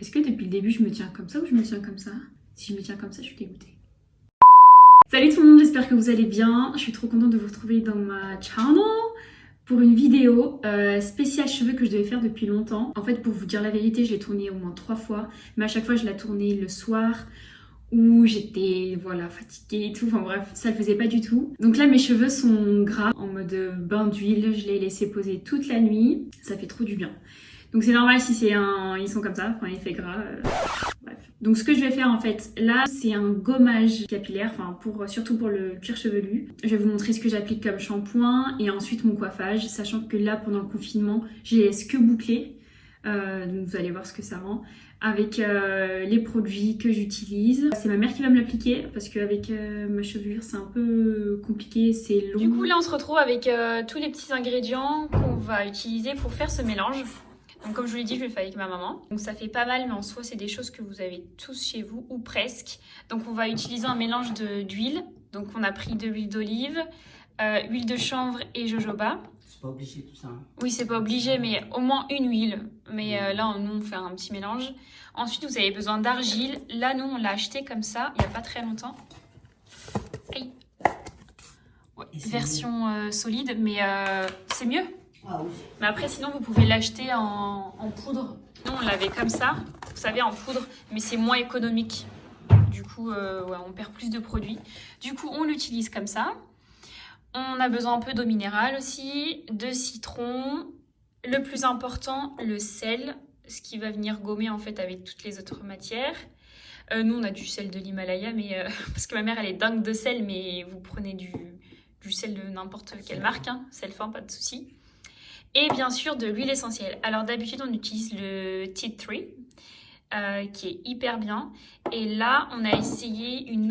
Est-ce que depuis le début je me tiens comme ça ou je me tiens comme ça? Si je me tiens comme ça, je suis dégoûtée. Salut tout le monde, j'espère que vous allez bien. Je suis trop contente de vous retrouver dans ma channel pour une vidéo spéciale cheveux que je devais faire depuis longtemps. En fait, pour vous dire la vérité, je l'ai tournée au moins 3 fois, mais à chaque fois je la tournais le soir où j'étais fatiguée et tout, enfin bref, ça le faisait pas du tout. Donc là mes cheveux sont gras, en mode bain d'huile, je l'ai laissé poser toute la nuit, ça fait trop du bien. Donc c'est normal si ils sont comme ça, enfin effet gras, bref. Donc ce que je vais faire en fait, là c'est un gommage capillaire, surtout pour le cuir chevelu. Je vais vous montrer ce que j'applique comme shampoing et ensuite mon coiffage, sachant que là pendant le confinement, je les laisse que boucler. Donc vous allez voir ce que ça rend avec les produits que j'utilise. C'est ma mère qui va me l'appliquer parce qu'avec ma chevelure c'est un peu compliqué, c'est long. Du coup là on se retrouve avec tous les petits ingrédients qu'on va utiliser pour faire ce mélange. Donc comme je vous l'ai dit, je le fais avec ma maman. Donc ça fait pas mal, mais en soi c'est des choses que vous avez tous chez vous ou presque. Donc on va utiliser un mélange d'huile. Donc on a pris de l'huile d'olive, huile de chanvre et jojoba. C'est pas obligé tout ça. Hein. Oui, c'est pas obligé, mais au moins une huile. Mais là, nous, on fait un petit mélange. Ensuite, vous avez besoin d'argile. Là, nous, on l'a acheté comme ça, il n'y a pas très longtemps. Aïe. Ouais, version solide, mais c'est mieux. Ah oui. Mais après, sinon, vous pouvez l'acheter en poudre. Nous, on l'avait comme ça, vous savez, en poudre, mais c'est moins économique. Du coup, on perd plus de produits. Du coup, on l'utilise comme ça. On a besoin un peu d'eau minérale aussi, de citron, le plus important, le sel, ce qui va venir gommer en fait avec toutes les autres matières. Nous, on a du sel de l'Himalaya, mais parce que ma mère, elle est dingue de sel, mais vous prenez du sel de n'importe quelle marque, hein, sel fin, pas de souci. Et bien sûr, de l'huile essentielle. Alors d'habitude, on utilise le Tea Tree, qui est hyper bien. Et là, on va essayer une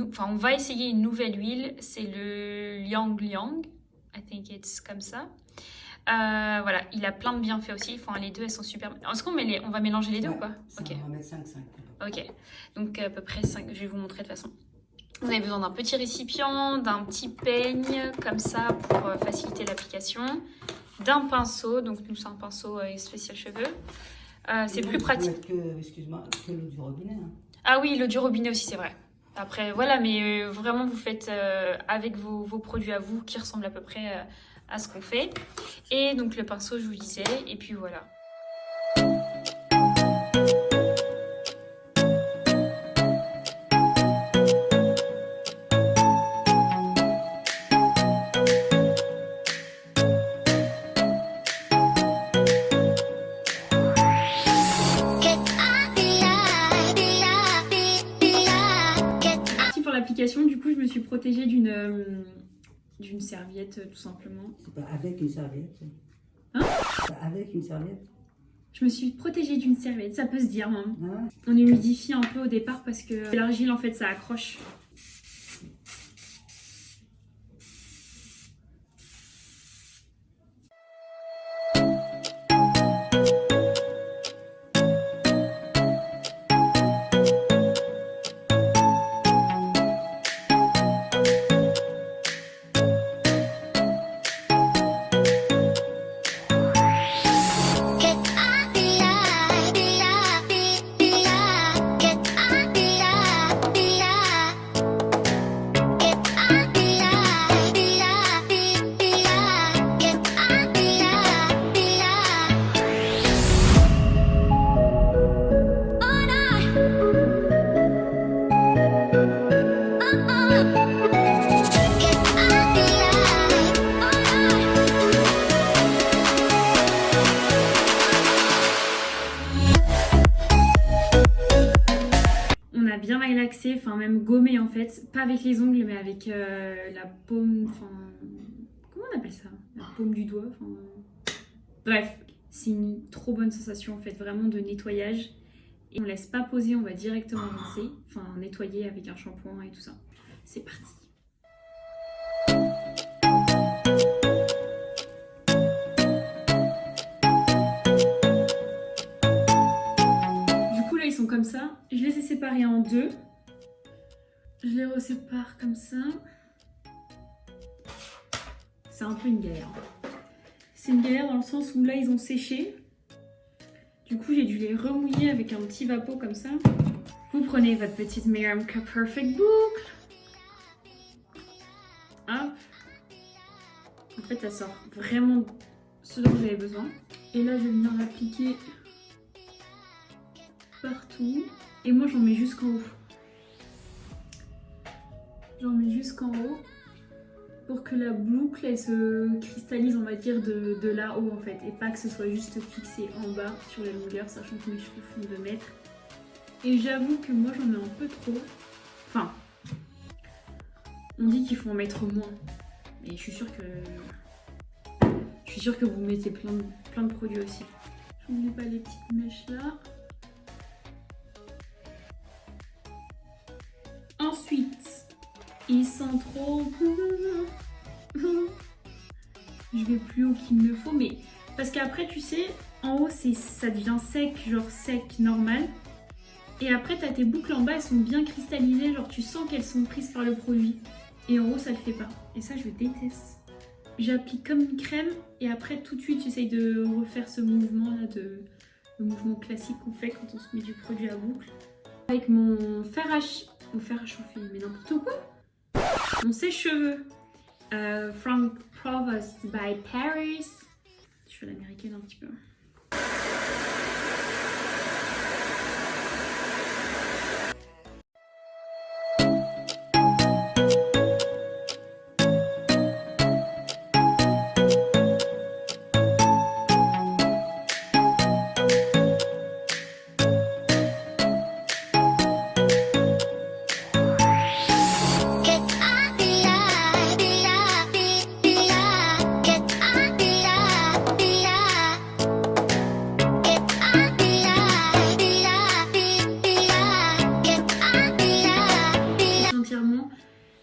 nouvelle huile. C'est le Liang Liang. I think it's comme ça. Voilà, il a plein de bienfaits aussi. Enfin, les deux, elles sont super. Est-ce qu'on va mélanger les deux ou pas? Ok. On va mettre 5. Ok, donc à peu près 5. Je vais vous montrer de toute façon. Vous avez besoin d'un petit récipient, d'un petit peigne, comme ça, pour faciliter l'application. D'un pinceau. Donc nous, c'est un pinceau spécial cheveux. C'est plus pratique. Excuse-moi, que l'eau du robinet. Hein. Ah oui, l'eau du robinet aussi, c'est vrai. Après, voilà, mais vraiment, vous faites avec vos produits à vous qui ressemblent à peu près à ce qu'on fait. Et donc, le pinceau, je vous disais, et puis voilà. Du coup, je me suis protégée d'une serviette, tout simplement. C'est pas avec une serviette. Hein? C'est pas avec une serviette. Je me suis protégée d'une serviette, ça peut se dire. Hein. Ah. On humidifie un peu au départ parce que l'argile, en fait, ça accroche. Bien relaxé, enfin même gommé en fait, pas avec les ongles mais avec la paume, comment on appelle ça? La paume du doigt, bref, c'est une trop bonne sensation en fait, vraiment de nettoyage. Et on laisse pas poser, on va directement rincer, nettoyer avec un shampoing et tout ça. C'est parti. Comme ça, je les ai séparés en deux. Je les resépare comme ça. C'est un peu une galère. C'est une galère dans le sens où là ils ont séché. Du coup, j'ai dû les remouiller avec un petit vapeau comme ça. Vous prenez votre petite Miriamka Perfect boucle. Hop. En fait, ça sort vraiment ce dont vous avez besoin. Et là, je vais venir l'appliquer partout. Et moi, j'en mets jusqu'en haut. J'en mets jusqu'en haut pour que la boucle, elle se cristallise, on va dire, de là-haut, en fait. Et pas que ce soit juste fixé en bas sur les longueurs, sachant que mes cheveux font 2 mètres. Et j'avoue que moi, j'en mets un peu trop. Enfin, on dit qu'il faut en mettre moins. Mais je suis sûre que vous mettez plein de produits aussi. Je n'oublie pas les petites mèches là. Ensuite, ils sont trop... Je vais plus haut qu'il ne faut, mais... Parce qu'après, tu sais, en haut, ça devient sec, genre sec, normal. Et après, t'as tes boucles en bas, elles sont bien cristallisées, genre tu sens qu'elles sont prises par le produit. Et en haut, ça le fait pas. Et ça, je déteste. J'applique comme une crème et après, tout de suite, j'essaye de refaire ce mouvement-là, le mouvement classique qu'on fait quand on se met du produit à boucle. Avec mon fer à chauffer, mais n'importe quoi. Mon sèche-cheveux. From Provost by Paris. Je fais l'américaine un petit peu.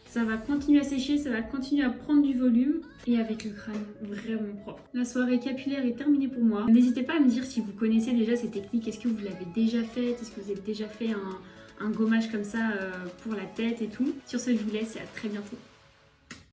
Ça va continuer à sécher, ça va continuer à prendre du volume et avec le crâne vraiment propre. La soirée capillaire est terminée pour moi. N'hésitez pas à me dire si vous connaissez déjà ces techniques, est-ce que vous l'avez déjà fait, est-ce que vous avez déjà fait un gommage comme ça pour la tête et tout. Sur ce, je vous laisse et à très bientôt.